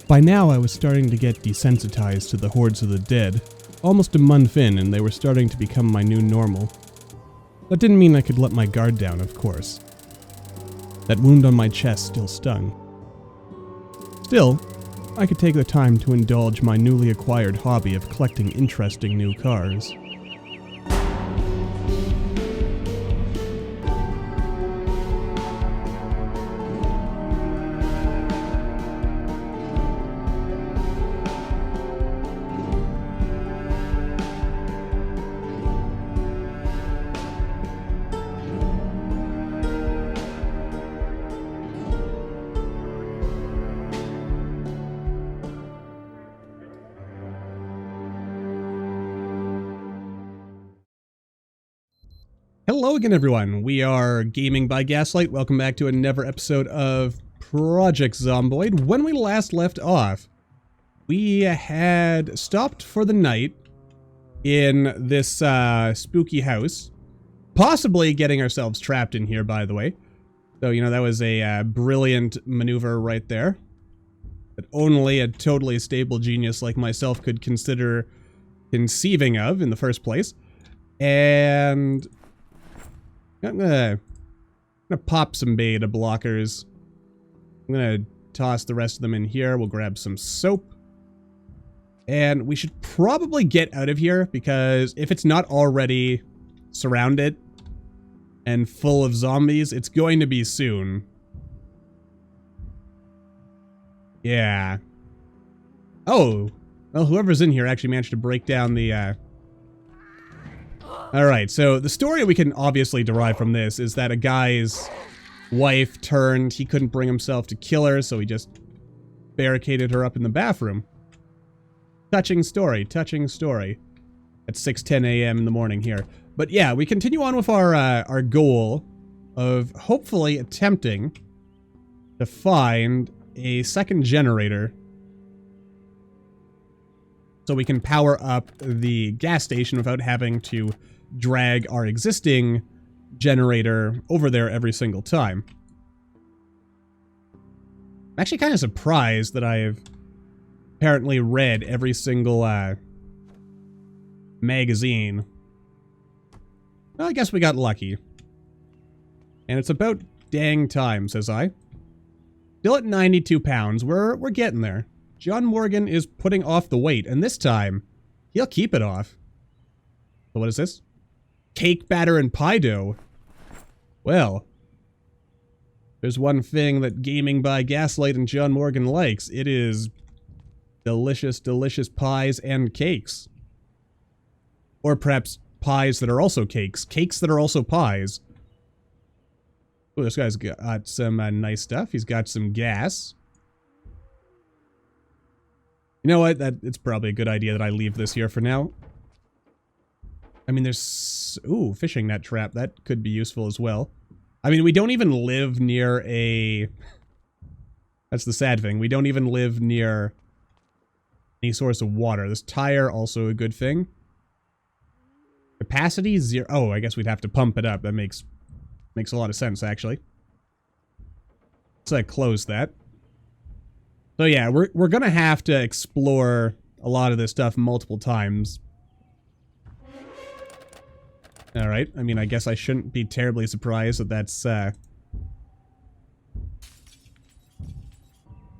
By now I was starting to get desensitized to the hordes of the dead, almost a month in, and they were starting to become my new normal. That didn't mean I could let my guard down, of course. That wound on my chest still stung. Still, I could take the time to indulge my newly acquired hobby of collecting interesting new cars. Hello again, everyone. We are Gaming by Gaslight. Welcome back to another episode of Project Zomboid. When we last left off, we had stopped for the night in this spooky house, possibly getting ourselves trapped in here, by the way. So, you know, that was a brilliant maneuver right there that only a totally stable genius like myself could consider conceiving of in the first place. And I'm gonna pop some beta blockers. I'm gonna toss the rest of them in here. We'll grab some soap. And we should probably get out of here, because if it's not already surrounded and full of zombies, it's going to be soon. Yeah. Oh, well, whoever's in here actually managed to break down the, Alright, so the story we can obviously derive from this is that a guy's wife turned, he couldn't bring himself to kill her, so he just barricaded her up in the bathroom. Touching story at 6:10 a.m. in the morning here. But yeah, we continue on with our goal of hopefully attempting to find a second generator so we can power up the gas station without having to drag our existing generator over there every single time. I'm actually kind of surprised that I've apparently read every single magazine. Well, I guess we got lucky. And it's about dang time, says I. Still at 92 pounds. We're getting there. John Morgan is putting off the weight, and this time, he'll keep it off. So what is this? Cake batter and pie dough. Well, there's one thing that Gaming by Gaslight and John Morgan likes. It is delicious, delicious pies and cakes. Or perhaps pies that are also cakes. Cakes that are also pies. Oh, this guy's got some nice stuff. He's got some gas. You know what? It's probably a good idea that I leave this here for now. I mean, there's... Ooh, fishing net trap. That could be useful as well. I mean, we don't even live near a... That's the sad thing. We don't even live near any source of water. This tire, also a good thing. Capacity, 0. Oh, I guess we'd have to pump it up. That makes a lot of sense, actually. So I close that. So yeah, we're gonna have to explore a lot of this stuff multiple times. Alright, I mean, I guess I shouldn't be terribly surprised that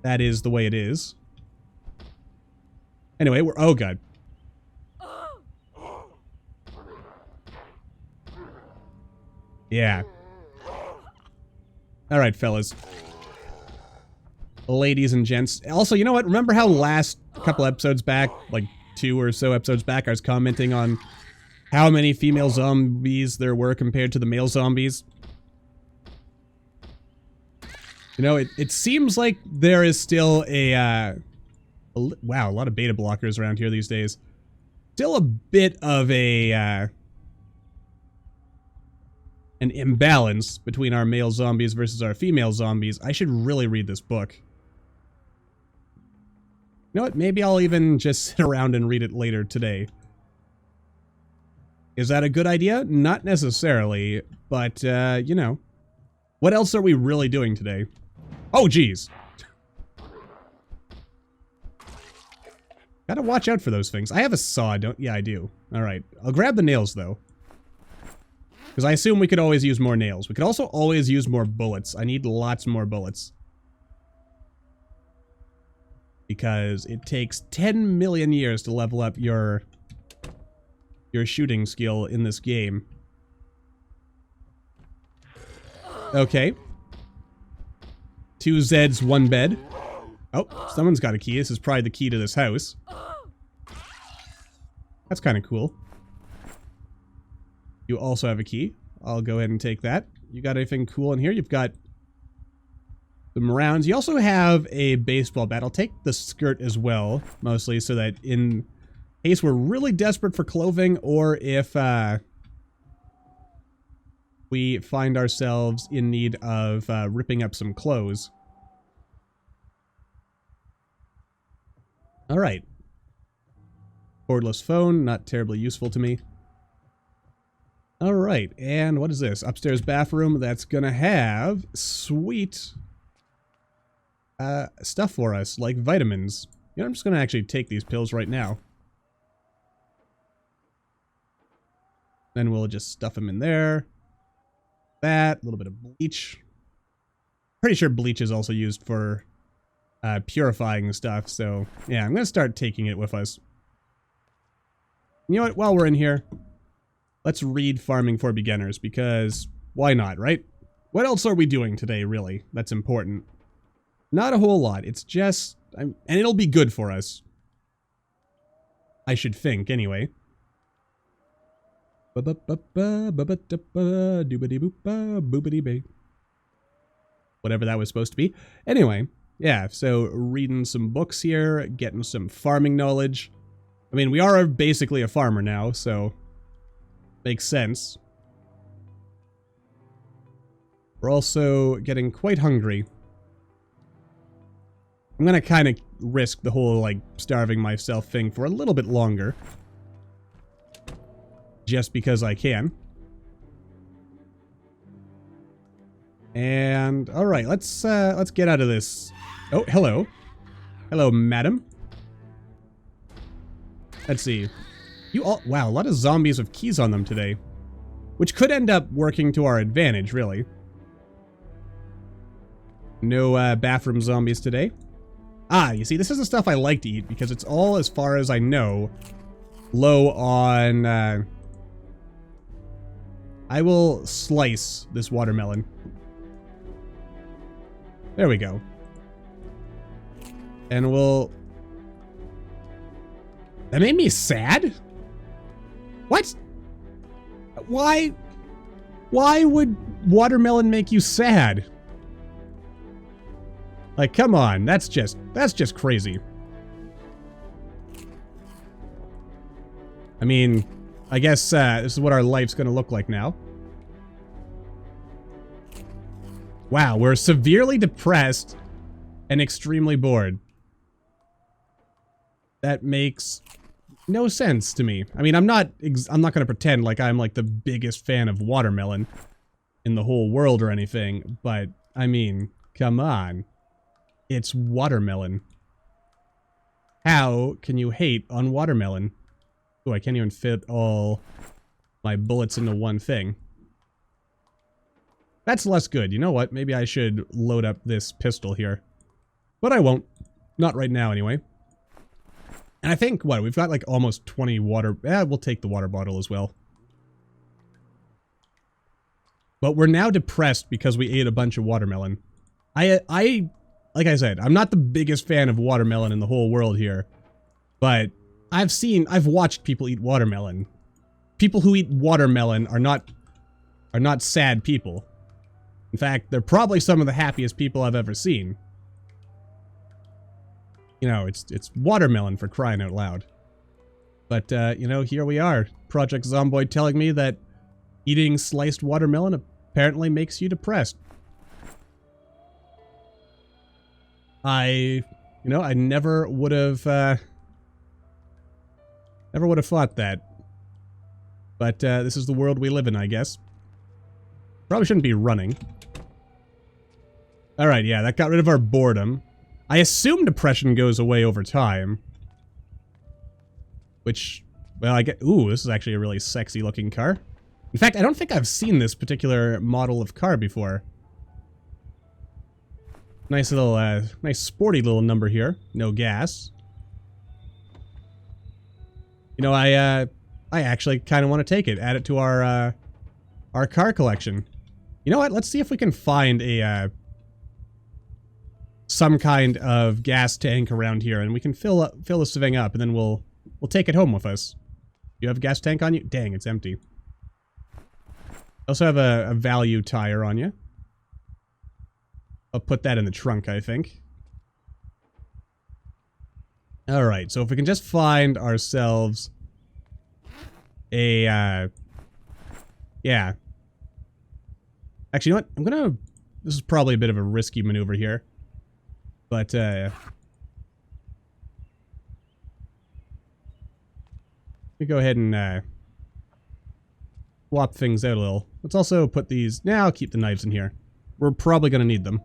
that is the way it is. Anyway, we're... Oh, God. Yeah. Alright, fellas. Ladies and gents. Also, you know what? Remember how last couple episodes back, like 2 or so episodes back, I was commenting on how many female zombies there were compared to the male zombies? You know, it seems like there is still wow, a lot of beta blockers around here these days. Still a bit of an imbalance between our male zombies versus our female zombies. I should really read this book. You know what? Maybe I'll even just sit around and read it later today. Is that a good idea? Not necessarily, but, you know. What else are we really doing today? Oh, geez. Gotta watch out for those things. I have a saw, don't... Yeah, I do. Alright. I'll grab the nails, though. Because I assume we could always use more nails. We could also always use more bullets. I need lots more bullets. Because it takes 10 million years to level up your shooting skill in this game. Okay. 2 Zeds, 1 bed. Oh, someone's got a key. This is probably the key to this house. That's kind of cool. You also have a key. I'll go ahead and take that. You got anything cool in here? You've got some rounds. You also have a baseball bat. I'll take the skirt as well, mostly so that in case we're really desperate for clothing, or if we find ourselves in need of ripping up some clothes. Alright. Cordless phone, not terribly useful to me. Alright, and what is this? Upstairs bathroom that's gonna have sweet stuff for us, like vitamins. You know, I'm just gonna actually take these pills right now. Then we'll just stuff them in there. That, a little bit of bleach. Pretty sure bleach is also used for purifying stuff, so yeah, I'm gonna start taking it with us. You know what, while we're in here, let's read Farming for Beginners, because why not, right? What else are we doing today, really, that's important? Not a whole lot, it's just, and it'll be good for us. I should think, anyway. Whatever that was supposed to be. Anyway, yeah, so reading some books here, getting some farming knowledge. I mean, we are basically a farmer now, so makes sense. We're also getting quite hungry. I'm gonna kind of risk the whole, like, starving myself thing for a little bit longer. Just because I can. And, alright, let's get out of this. Oh, hello. Hello, madam. Let's see. You all, wow, a lot of zombies with keys on them today. Which could end up working to our advantage, really. No bathroom zombies today. Ah, you see, this is the stuff I like to eat because it's all, as far as I know, low on, I will slice this watermelon. There we go. And we'll... That made me sad? What? Why would watermelon make you sad? Like, come on, that's just crazy. I mean, I guess this is what our life's gonna look like now. Wow, we're severely depressed and extremely bored. That makes no sense to me. I mean, I'm not gonna pretend like I'm like the biggest fan of watermelon in the whole world or anything, but I mean, come on. It's watermelon. How can you hate on watermelon? Oh, I can't even fit all my bullets into one thing. That's less good. You know what? Maybe I should load up this pistol here. But I won't. Not right now, anyway. And I think, what, we've got like almost 20 water... we'll take the water bottle as well. But we're now depressed because we ate a bunch of watermelon. Like I said, I'm not the biggest fan of watermelon in the whole world here. But I've watched people eat watermelon. People who eat watermelon are not sad people. In fact, they're probably some of the happiest people I've ever seen. You know, it's watermelon for crying out loud. But, you know, here we are. Project Zomboid telling me that eating sliced watermelon apparently makes you depressed. I never would have thought that. But, this is the world we live in, I guess. Probably shouldn't be running. Alright, yeah, that got rid of our boredom. I assume depression goes away over time. Which, well, I get... Ooh, this is actually a really sexy looking car. In fact, I don't think I've seen this particular model of car before. Nice little, nice sporty little number here. No gas. You know, I actually kind of want to take it. Add it to our car collection. You know what? Let's see if we can find a, some kind of gas tank around here, and we can fill this thing up, and then we'll take it home with us. You have a gas tank on you? Dang, it's empty. Also have a value tire on you. I'll put that in the trunk, I think. Alright, so if we can just find ourselves a, yeah. Actually, you know what? I'm gonna... This is probably a bit of a risky maneuver here. But, let me go ahead and, swap things out a little. Let's also put these... Nah, I'll keep the knives in here. We're probably gonna need them.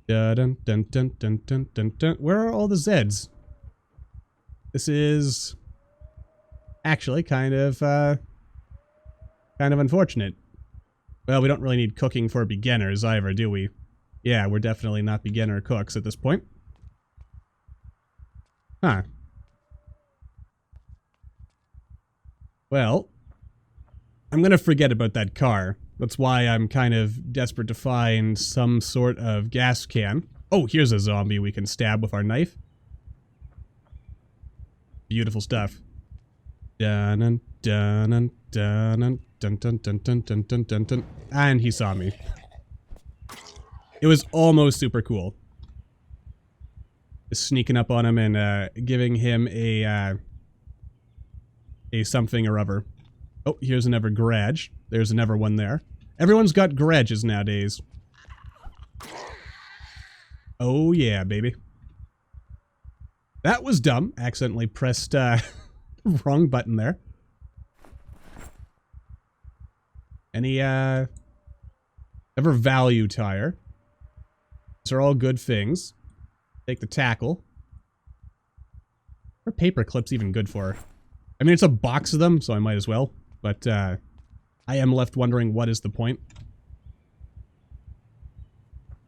Dun, dun, dun, dun, dun, dun, dun. Where are all the Zeds? This is actually kind of unfortunate. Well, we don't really need cooking for beginners either, do we? Yeah, we're definitely not beginner cooks at this point. Huh. Well, I'm gonna forget about that car. That's why I'm kind of desperate to find some sort of gas can. Oh, here's a zombie we can stab with our knife. Beautiful stuff. Dun dun dun dun dun dun dun dun dun dun dun dun. And he saw me. It was almost super cool. Just sneaking up on him and giving him a something or other. Oh, here's another garage. There's another one there. Everyone's got garages nowadays. Oh yeah, baby. That was dumb. Accidentally pressed the wrong button there. Any ever value tire. These are all good things. Take the tackle. What are paper clips even good for? I mean, it's a box of them, so I might as well. But, I am left wondering what is the point.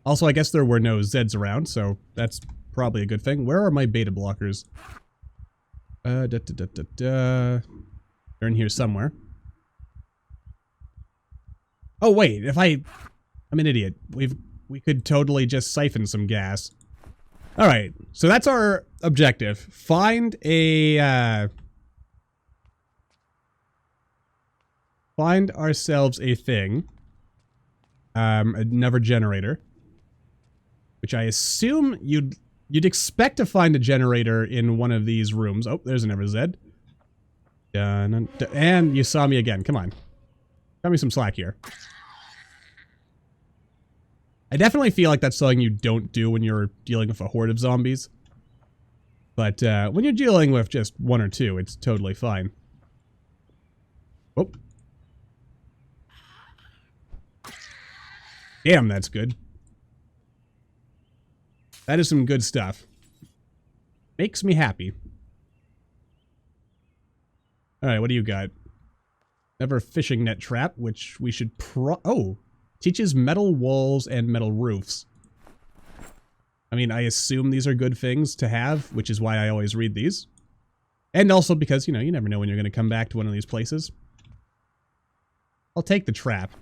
Also, I guess there were no Zeds around, so that's probably a good thing. Where are my beta blockers? They're in here somewhere. Oh, wait, if I'm an idiot. We could totally just siphon some gas. Alright, so that's our objective. Find ourselves a thing. Another generator. Which I assume you'd expect to find a generator in one of these rooms. Oh, there's another Zed. And you saw me again. Come on. Cut me some slack here. I definitely feel like that's something you don't do when you're dealing with a horde of zombies. But when you're dealing with just one or two, it's totally fine. Oh. Damn, that's good. That is some good stuff. Makes me happy. Alright, what do you got? Another fishing net trap, which we should oh! Teaches metal walls and metal roofs. I mean, I assume these are good things to have, which is why I always read these. And also because, you know, you never know when you're going to come back to one of these places. I'll take the trap.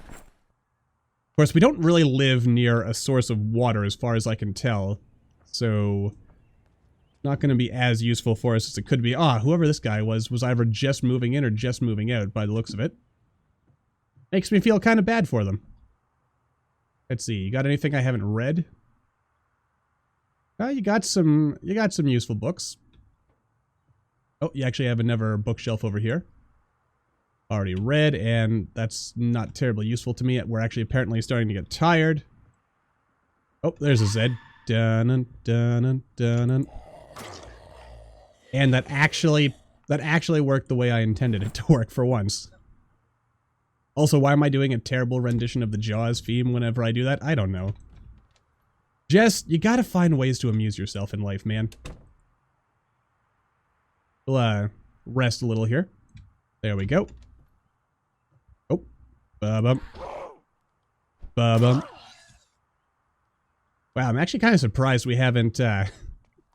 Of course, we don't really live near a source of water as far as I can tell. So, not going to be as useful for us as it could be. Ah, whoever this guy was either just moving in or just moving out by the looks of it. Makes me feel kind of bad for them. Let's see, you got anything I haven't read? You got some useful books. Oh, you actually have another bookshelf over here. Already read, and that's not terribly useful to me. We're actually apparently starting to get tired. Oh, there's a Zed. Dun dun dun dun. And that actually worked the way I intended it to work for once. Also, why am I doing a terrible rendition of the Jaws theme whenever I do that? I don't know. Just, you gotta find ways to amuse yourself in life, man. We'll rest a little here. There we go. Oh. Ba-bum. Ba-bum. Wow, I'm actually kind of surprised we haven't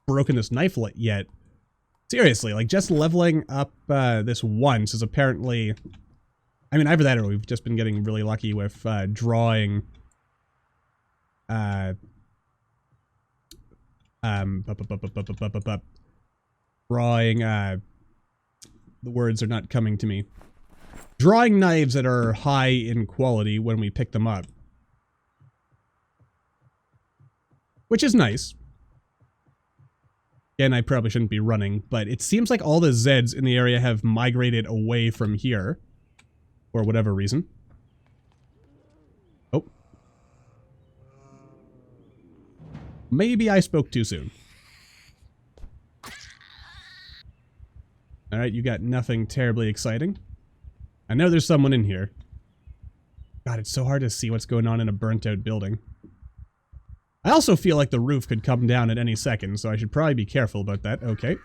broken this knife yet. Seriously, like just leveling up this once is apparently... I mean, either that or we've just been getting really lucky with drawing... Drawing, the words are not coming to me. Drawing knives that are high in quality when we pick them up. Which is nice. Again, I probably shouldn't be running, but it seems like all the Zeds in the area have migrated away from here. For whatever reason. Oh. Maybe I spoke too soon. Alright, you got nothing terribly exciting. I know there's someone in here. God, it's so hard to see what's going on in a burnt-out building. I also feel like the roof could come down at any second, so I should probably be careful about that. Okay.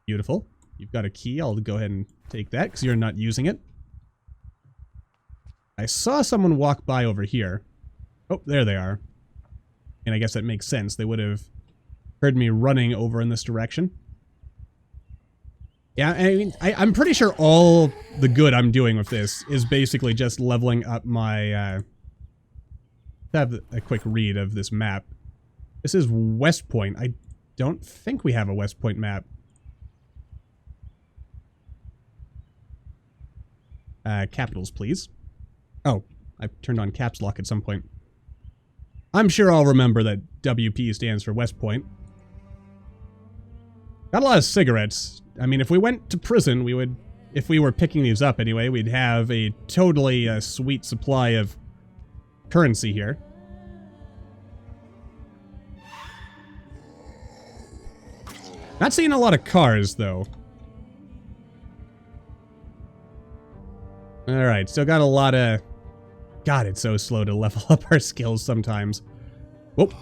Beautiful. You've got a key. I'll go ahead and take that, because you're not using it. I saw someone walk by over here. Oh, there they are. And I guess that makes sense. They would have heard me running over in this direction. Yeah, I mean, I'm pretty sure all the good I'm doing with this is basically just leveling up my, have a quick read of this map. This is West Point. I don't think we have a West Point map. Capitals, please. Oh, I turned on caps lock at some point. I'm sure I'll remember that WP stands for West Point. Got a lot of cigarettes. I mean, if we went to prison, we would, if we were picking these up anyway, we'd have a totally sweet supply of currency here. Not seeing a lot of cars, though. Alright, still got a lot of... God, it's so slow to level up our skills sometimes. Whoop.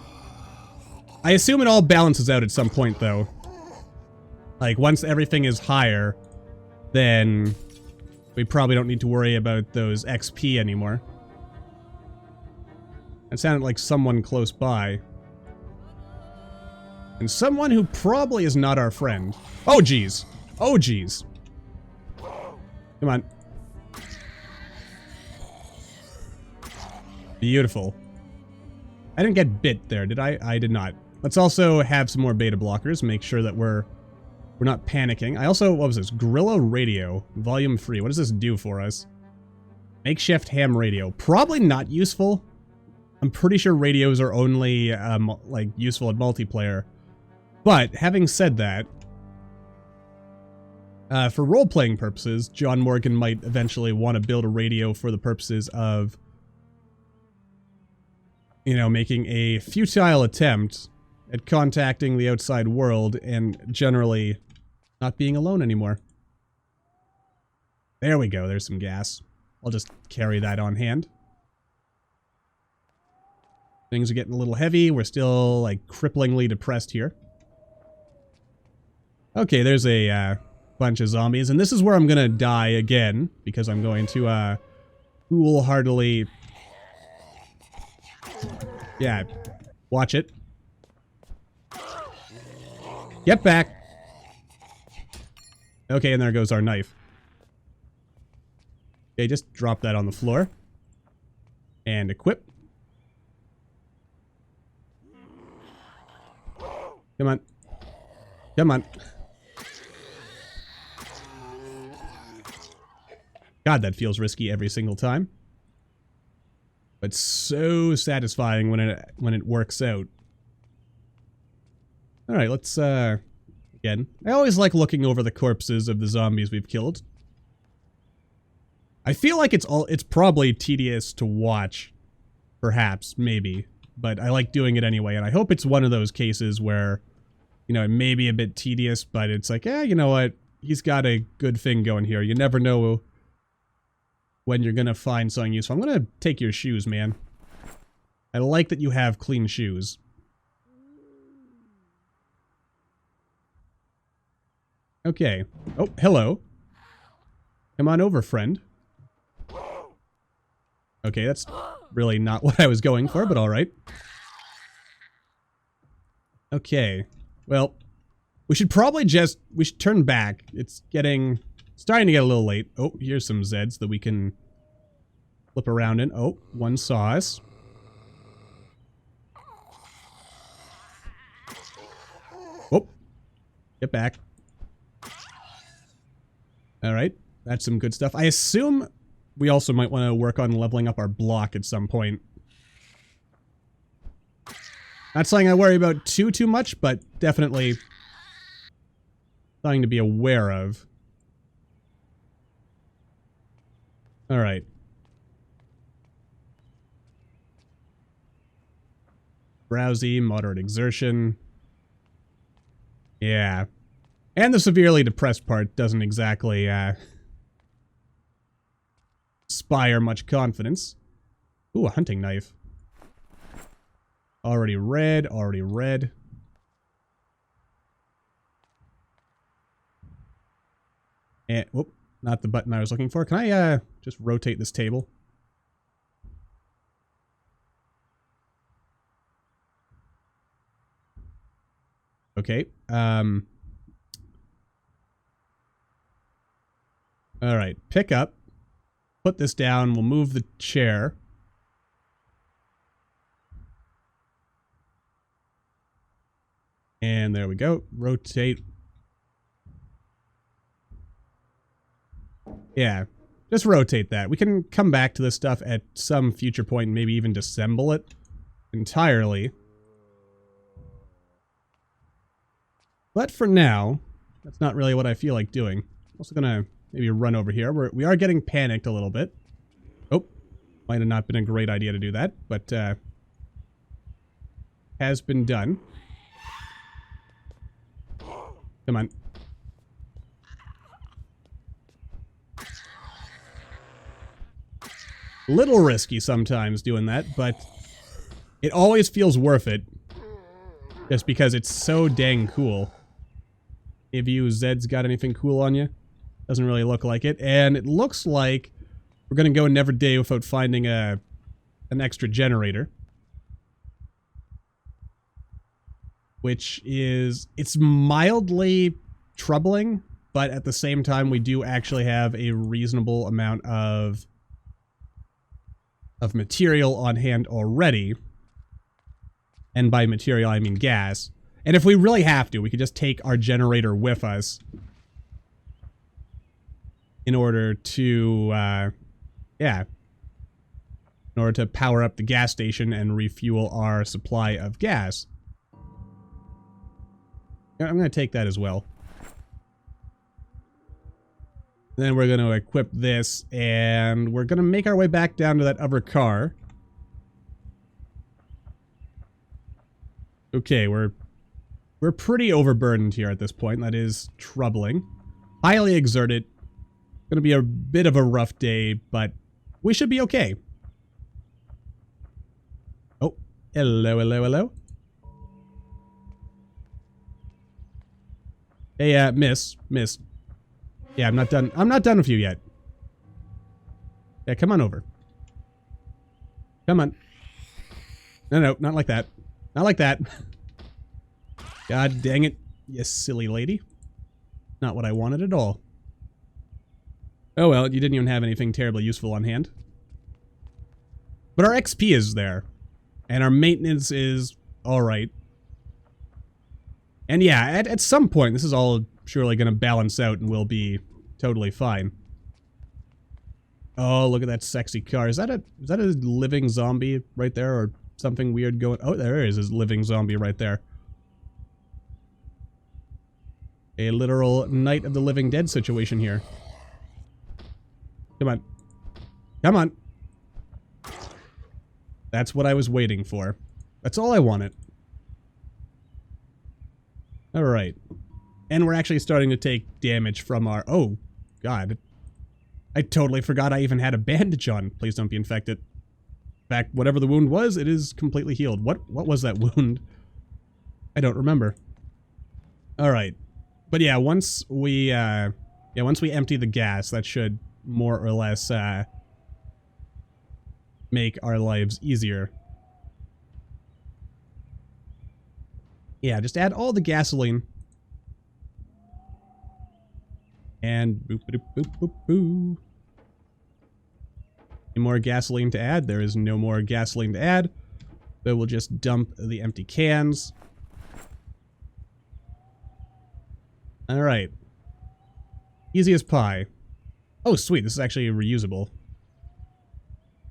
I assume it all balances out at some point, though. Like, once everything is higher, then we probably don't need to worry about those XP anymore. It sounded like someone close by. And someone who probably is not our friend. Oh, jeez. Oh, jeez. Come on. Beautiful. I didn't get bit there, did I? I did not. Let's also have some more beta blockers, make sure that we're not panicking. I also, what was this? Gorilla Radio, volume free. What does this do for us? Makeshift ham radio. Probably not useful. I'm pretty sure radios are only, like, useful in multiplayer. But, having said that, for role-playing purposes, John Morgan might eventually want to build a radio for the purposes of, you know, making a futile attempt at contacting the outside world and generally not being alone anymore. There we go, there's some gas. I'll just carry that on hand. Things are getting a little heavy. We're still, like, cripplingly depressed here. Okay, there's a bunch of zombies, and this is where I'm gonna die again, because I'm going to foolhardily... Yeah, watch it. Get back! Okay, and there goes our knife. Okay, just drop that on the floor. And equip. Come on. Come on. God, that feels risky every single time. But so satisfying when it works out. Alright, let's, again. I always like looking over the corpses of the zombies we've killed. I feel like it's probably tedious to watch. Perhaps, maybe. But I like doing it anyway, and I hope it's one of those cases where, you know, it may be a bit tedious, but it's like, eh, you know what? He's got a good thing going here. You never know when you're gonna find something useful. I'm gonna take your shoes, man. I like that you have clean shoes. Okay. Oh, hello. Come on over, friend. Okay, that's really not what I was going for, but alright. Okay. Well, we should probably we should turn back. It's starting to get a little late. Oh, here's some Zeds that we can flip around in. Oh, one saw us. Oh, get back. Alright, that's some good stuff. I assume we also might want to work on leveling up our block at some point. Not something I worry about too much, but definitely something to be aware of. Alright. Drowsy, moderate exertion. Yeah. And the severely depressed part doesn't exactly, inspire much confidence. Ooh, a hunting knife. Already red, already red. And, whoop, not the button I was looking for. Can I, just rotate this table? Okay, alright, pick up. Put this down, we'll move the chair. And there we go. Rotate. Yeah, just rotate that. We can come back to this stuff at some future point and maybe even disassemble it entirely. But for now, that's not really what I feel like doing. I'm also gonna maybe run over here. We are getting panicked a little bit. Oh, might have not been a great idea to do that, but has been done. Come on. Little risky sometimes doing that, but it always feels worth it. Just because it's so dang cool. Have you Zed's got anything cool on you? Doesn't really look like it. And it looks like we're going to go another day without finding an extra generator. Which is, it's mildly troubling, but at the same time we do actually have a reasonable amount of material on hand already. And by material I mean gas. And if we really have to, we could just take our generator with us in order to, in order to power up the gas station and refuel our supply of gas. I'm going to take that as well. Then we're going to equip this, and we're going to make our way back down to that other car. Okay, we're pretty overburdened here at this point. That is troubling. Highly exerted. Going to be a bit of a rough day, but we should be okay. Oh, hello, hello, hello. Hey, miss. Yeah, I'm not done with you yet. Yeah, come on over. Come on. No, not like that. Not like that. God dang it, you silly lady. Not what I wanted at all. Oh well, you didn't even have anything terribly useful on hand. But our XP is there. And our maintenance is alright. And yeah, at some point, this is all surely going to balance out and we'll be totally fine. Oh, look at that sexy car. Is that a living zombie right there or something weird going? Oh, there is a living zombie right there. A literal Night of the Living Dead situation here. Come on. Come on. That's what I was waiting for. That's all I wanted. Alright. And we're actually starting to take damage from our... Oh, God. I totally forgot I even had a bandage on. Please don't be infected. In fact, whatever the wound was, it is completely healed. What was that wound? I don't remember. Alright. But yeah, once we empty the gas, that should more or less make our lives easier. Yeah, just add all the gasoline. And boop boop boop boop boo. Any more gasoline to add? There is no more gasoline to add. So we'll just dump the empty cans. Alright. Easy as pie. Oh, sweet. This is actually reusable.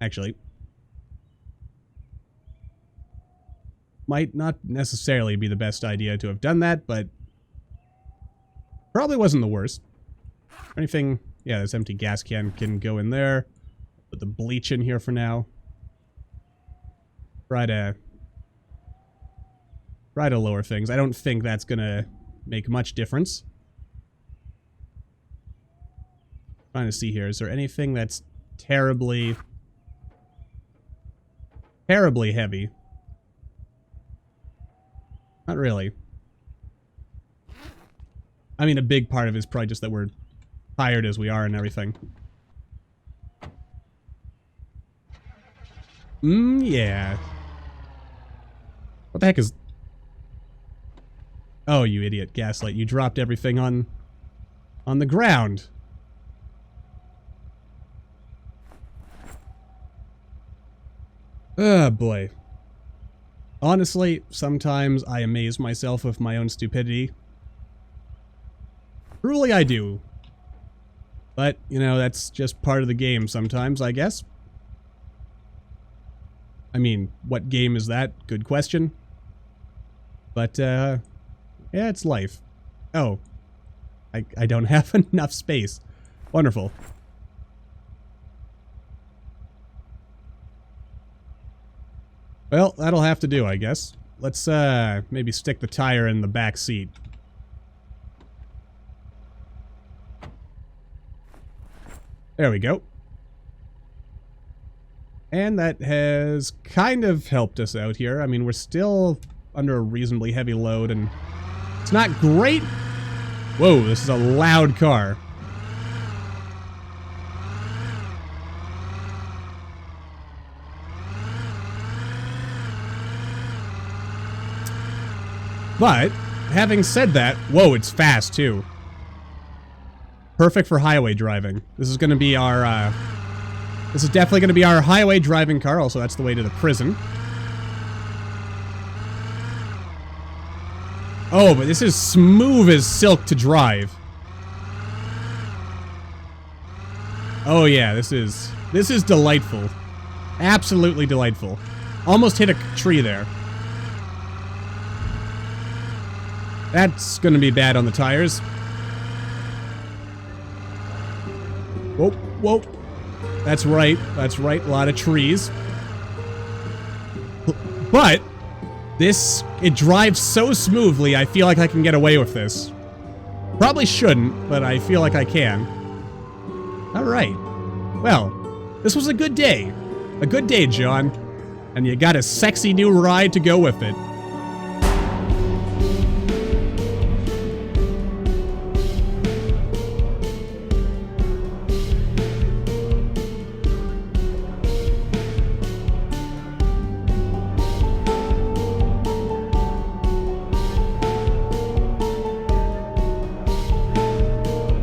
Actually. Might not necessarily be the best idea to have done that, but probably wasn't the worst. Anything... Yeah, this empty gas can go in there. Put the bleach in here for now. Try to lower things. I don't think that's gonna make much difference. Trying to see here. Is there anything that's terribly heavy? Not really. I mean, a big part of it is probably just that we're tired as we are and everything. Yeah. What the heck is... Oh, you idiot, Gaslight. You dropped everything on the ground. Oh, boy. Honestly, sometimes I amaze myself with my own stupidity. Truly I do. But, you know, that's just part of the game sometimes, I guess. I mean, what game is that? Good question. But, yeah, it's life. Oh. I don't have enough space. Wonderful. Well, that'll have to do, I guess. Let's, maybe stick the tire in the back seat. There we go. And that has kind of helped us out here. I mean, we're still under a reasonably heavy load, and it's not great. Whoa, this is a loud car. But, having said that, whoa, it's fast, too. Perfect for highway driving. This is going to be our, this is definitely going to be our highway driving car. Also, that's the way to the prison. Oh, but this is smooth as silk to drive. Oh, yeah, this is delightful. Absolutely delightful. Almost hit a tree there. That's going to be bad on the tires. Whoa, whoa. That's right, that's right. A lot of trees. But, it drives so smoothly, I feel like I can get away with this. Probably shouldn't, but I feel like I can. Alright. Well, this was a good day. A good day, John. And you got a sexy new ride to go with it.